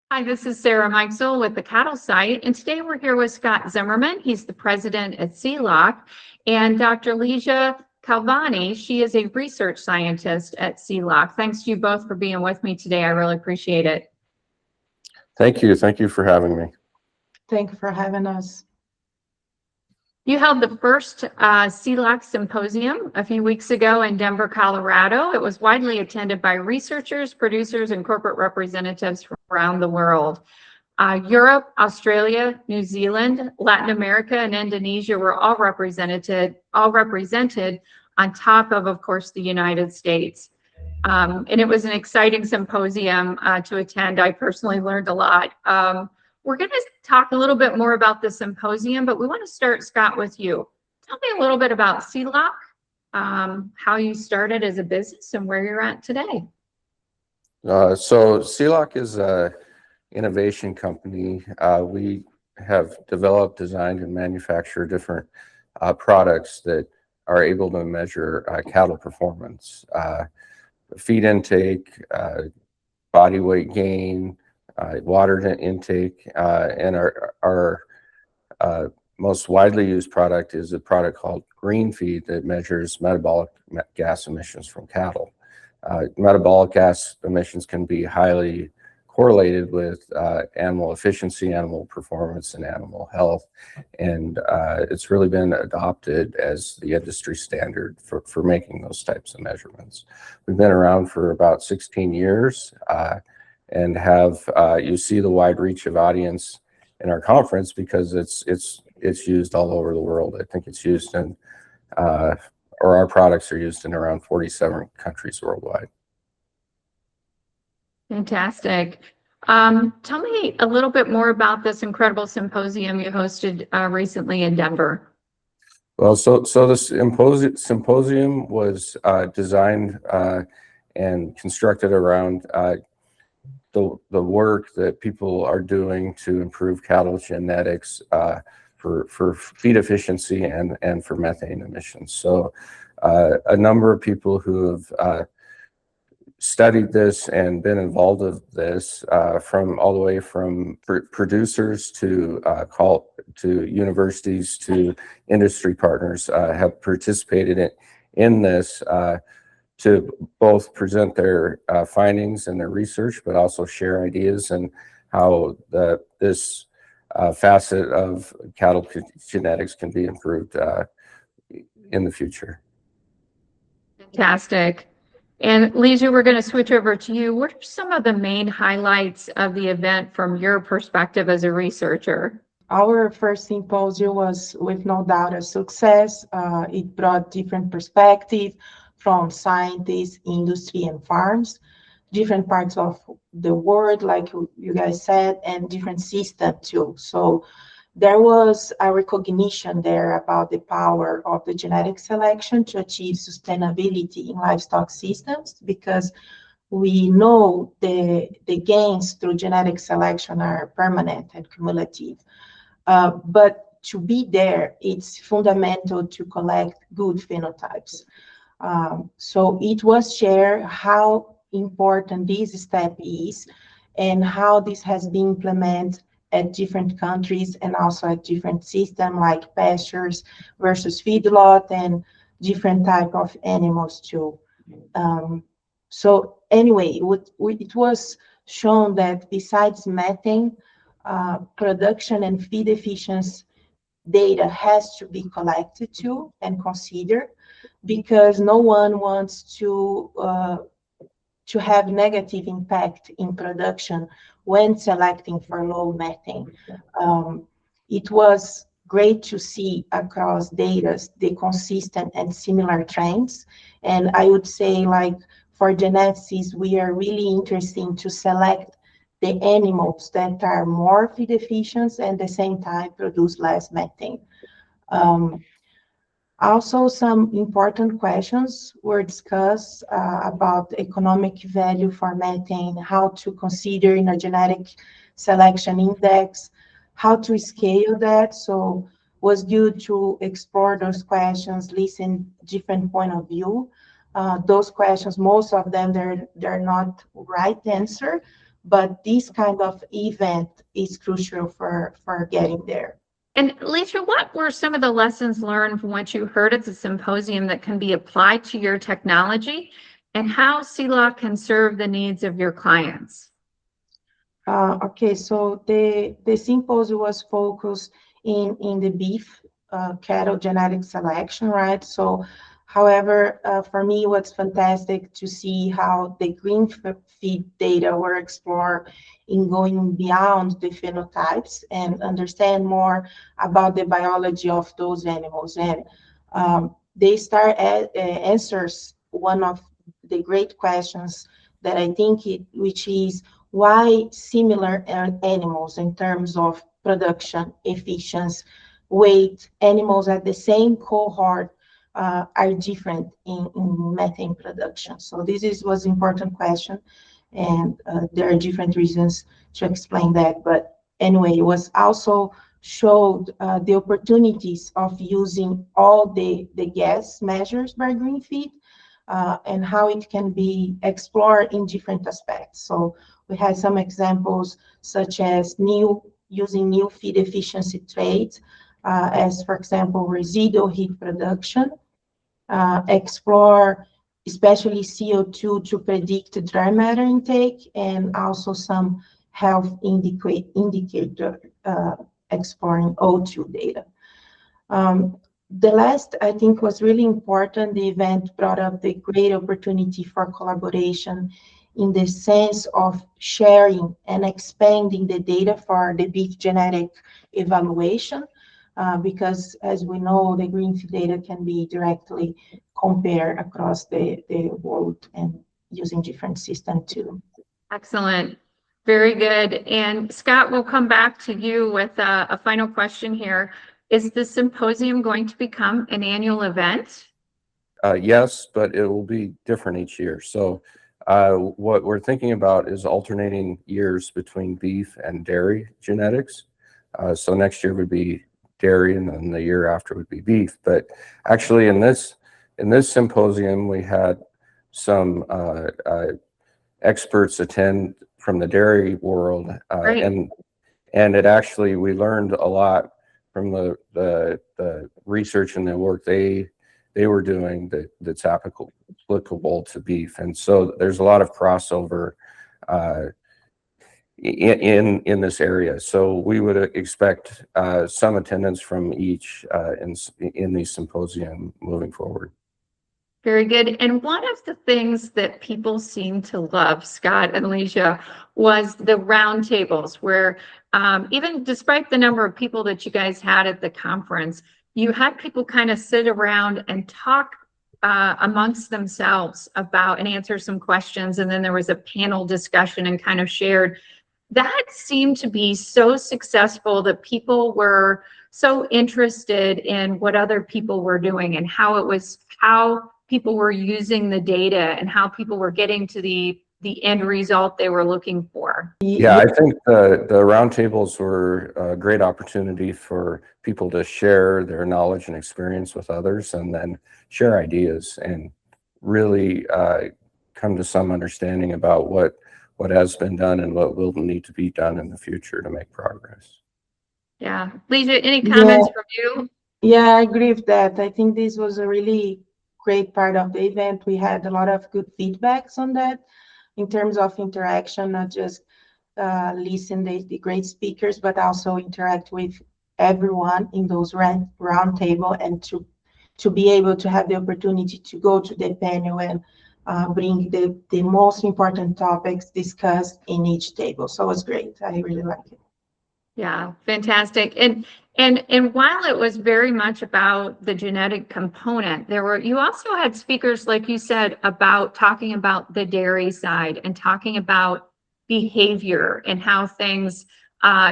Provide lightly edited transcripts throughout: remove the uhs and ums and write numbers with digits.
Hi, this is Sarah Mikesell with the Cattle Site, and today we're here with Scott Zimmerman. He's the president at C-Lock, and Dr. Ligia Cavani. She is a research scientist at C-Lock. Thanks to you both for being with me today. I really appreciate it. Thank you. Thank you for having me. Thank you for having us. You held the first C-Lock Symposium a few weeks ago in Denver, Colorado. It was widely attended by researchers, producers, and corporate representatives from around the world. Europe, Australia, New Zealand, Latin America, and Indonesia were all represented on top of course, the United States. And it was an exciting symposium to attend. I personally learned a lot. We're going to talk a little bit more about the symposium, but we want to start, Scott, with you. Tell me a little bit about C-Lock, how you started as a business and where you're at today. So C-Lock is an innovation company. We have developed, designed, and manufactured different products that are able to measure cattle performance, feed intake, body weight gain, water intake, and our most widely used product is a product called GreenFeed that measures metabolic gas emissions from cattle. Metabolic gas emissions can be highly correlated with animal efficiency, animal performance, and animal health, and it's really been adopted as the industry standard for making those types of measurements. We've been around for about 16 years. And have you see the wide reach of audience in our conference because it's used all over the world. I think it's used in, or our products are used in around 47 countries worldwide. Fantastic. Tell me a little bit more about this incredible symposium you hosted recently in Denver. Well, so the symposium was designed and constructed around the work that people are doing to improve cattle genetics for feed efficiency and for methane emissions. So a number of people who have studied this and been involved with this from all the way from producers to universities to industry partners have participated in this to both present their findings and their research, but also share ideas and how this facet of cattle genetics can be improved in the future. Fantastic. And Ligia, we're going to switch over to you. What are some of the main highlights of the event from your perspective as a researcher? Our first symposium was, with no doubt, a success. It brought different perspectives from scientists, industry, and farms, different parts of the world, like you guys said, and different systems too. So there was a recognition there about the power of the genetic selection to achieve sustainability in livestock systems, because we know the gains through genetic selection are permanent and cumulative. But to be there, it's fundamental to collect good phenotypes. So it was shared how important this step is and how this has been implemented at different countries and also at different systems like pastures versus feedlot and different type of animals too. So anyway, it was shown that besides methane, production and feed efficiency data has to be collected too and considered, because no one wants to have negative impact in production when selecting for low methane. It was great to see across data the consistent and similar trends. And I would say, like, for geneticists, we are really interested to select the animals that are more feed efficient and at the same time produce less methane. Also, some important questions were discussed about economic value for methane, how to consider in a genetic selection index, how to scale that. So it was good to explore those questions, listen different point of view. Those questions, most of them, they're not right answer, but this kind of event is crucial for getting there. And Ligia, what were some of the lessons learned from what you heard at the symposium that can be applied to your technology, and how C-Lock can serve the needs of your clients? Okay, so the symposium was focused in the beef cattle genetic selection, right? So, however, for me, what's fantastic to see how the GreenFeed data were explored in going beyond the phenotypes and understand more about the biology of those animals. And they start answers one of the great questions that I think which is why similar animals in terms of production, efficiency, weight, animals at the same cohort are different in methane production. So this was an important question, and there are different reasons to explain that. But anyway, it was also showed the opportunities of using all the gas measures by GreenFeed and how it can be explored in different aspects. So we had some examples such as using new feed efficiency traits, as for example, residual heat production, explore especially CO2 to predict dry matter intake, and also some health indicator exploring O2 data. The last, I think, was really important. The event brought up the great opportunity for collaboration in the sense of sharing and expanding the data for the beef genetic evaluation, because as we know, the GreenFeed data can be directly compared across the world and using different systems too. Excellent. Very good. And Scott, we'll come back to you with a final question here. Is the symposium going to become an annual event? Yes, but it will be different each year. So what we're thinking about is alternating years between beef and dairy genetics. So next year would be dairy, and then the year after would be beef. But actually, in this symposium, we had some experts attend from the dairy world, and it actually, we learned a lot from the research and the work they were doing that's applicable to beef. And so there's a lot of crossover in this area. So we would expect some attendance from each in these symposium moving forward. Very good. And one of the things that people seem to love, Scott and Ligia, was the roundtables, where even despite the number of people that you guys had at the conference, you had people kind of sit around and talk amongst themselves about and answer some questions. And then there was a panel discussion and kind of shared. That seemed to be so successful that people were so interested in what other people were doing and how people were using the data and how people were getting to the end result they were looking for. Yeah, I think the roundtables were a great opportunity for people to share their knowledge and experience with others, and then share ideas and really come to some understanding about what has been done and what will need to be done in the future to make progress. Yeah. Ligia, any comments from you? Yeah, I agree with that. I think this was a really great part of the event. We had a lot of good feedbacks on that in terms of interaction, not just listen the great speakers, but also interact with everyone in those round table, and to be able to have the opportunity to go to the panel and bring the most important topics discussed in each table. So it was great. I really like it. Yeah, fantastic. And while it was very much about the genetic component, you also had speakers, like you said, about talking about the dairy side and talking about behavior and how things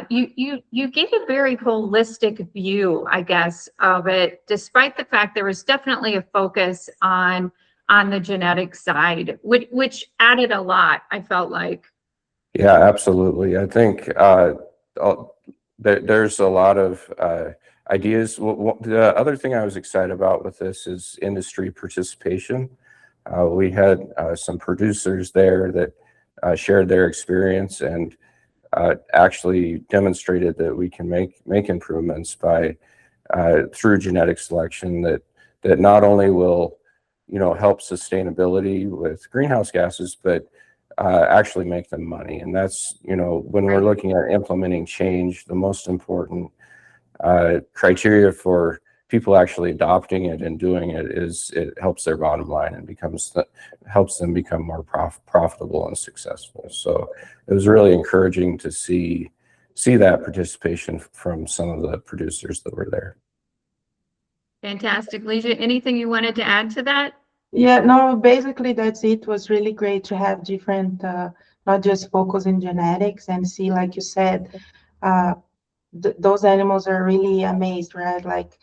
you gave a very holistic view, I guess, of it, despite the fact there was definitely a focus on the genetic side, which added a lot, I felt like. Yeah, absolutely. I think there's a lot of ideas. The other thing I was excited about with this is industry participation. We had some producers there that shared their experience and actually demonstrated that we can make improvements by through genetic selection that not only will help sustainability with greenhouse gases, but actually make them money. And that's when we're looking at implementing change, the most important criteria for people actually adopting it and doing it is it helps their bottom line and helps them become more profitable and successful. So it was really encouraging to see that participation from some of the producers that were there. Fantastic. Ligia, anything you wanted to add to that? Yeah, no, basically that's it. It was really great to have different, not just focus in genetics and see, like you said, those animals are really amazed, right? Like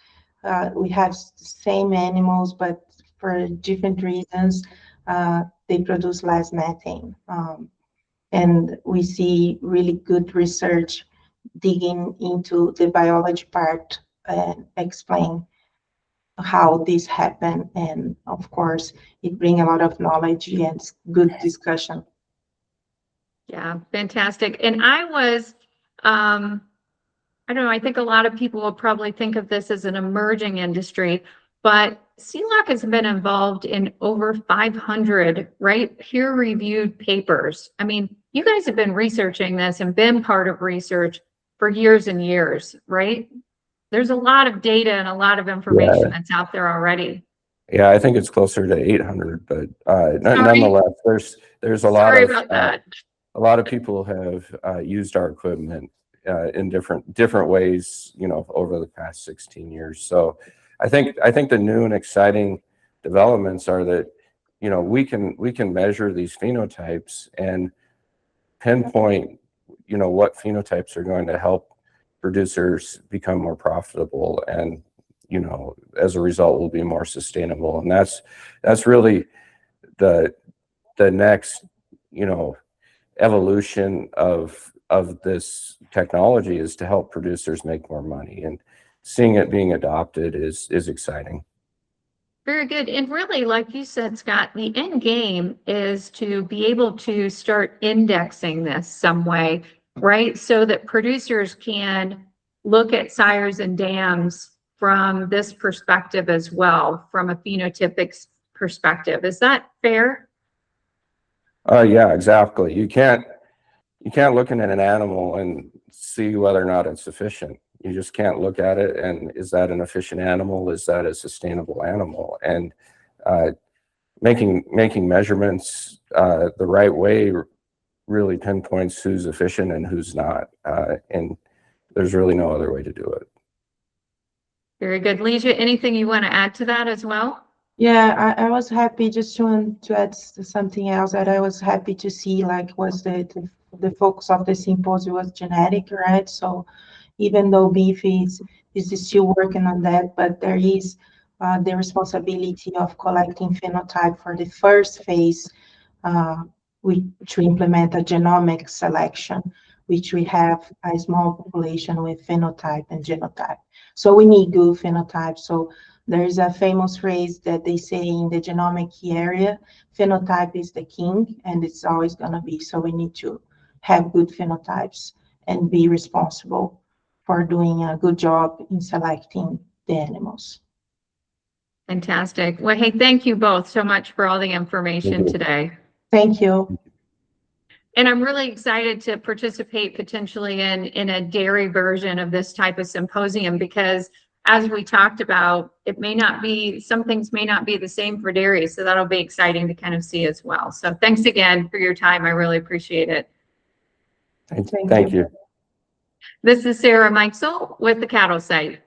we have same animals, but for different reasons, they produce less methane. And we see really good research digging into the biology part and explain how this happened. And of course, it brings a lot of knowledge and good discussion. Yeah, fantastic. And I was, I don't know, I think a lot of people will probably think of this as an emerging industry, but C-Lock has been involved in over 500, right, peer-reviewed papers. I mean, you guys have been researching this and been part of research for years and years, right? There's a lot of data and a lot of information that's out there already. Yeah, I think it's closer to 800, but nonetheless, there's a lot of a lot of people have used our equipment in different ways, over the past 16 years. So I think the new and exciting developments are that we can measure these phenotypes and pinpoint what phenotypes are going to help producers become more profitable, and as a result will be more sustainable. And that's really the next evolution of this technology, is to help producers make more money, and seeing it being adopted is exciting. Very good. And really, like you said, Scott, the end game is to be able to start indexing this some way, right? So that producers can look at sires and dams from this perspective as well, from a phenotypic perspective. Is that fair? Yeah, exactly. You can't look at an animal and see whether or not it's efficient. You just can't look at it and, is that an efficient animal? Is that a sustainable animal? And making measurements the right way really pinpoints who's efficient and who's not. And there's really no other way to do it. Very good. Ligia, anything you want to add to that as well? Yeah, I was happy just to add something else that I was happy to see, like was the focus of the symposium was genetic, right? So even though beef is still working on that, but there is the responsibility of collecting phenotype for the first phase, to implement a genomic selection, which we have a small population with phenotype and genotype. So we need good phenotype. So there is a famous phrase that they say in the genomic area, phenotype is the king, and it's always going to be. So we need to have good phenotypes and be responsible for doing a good job in selecting the animals. Fantastic. Well, hey, thank you both so much for all the information today. Thank you. And I'm really excited to participate potentially in a dairy version of this type of symposium, because as we talked about, it may not be, some things may not be the same for dairy. So that'll be exciting to kind of see as well. So thanks again for your time. I really appreciate it. Thank you. This is Sarah Mikesell with the Cattle Site.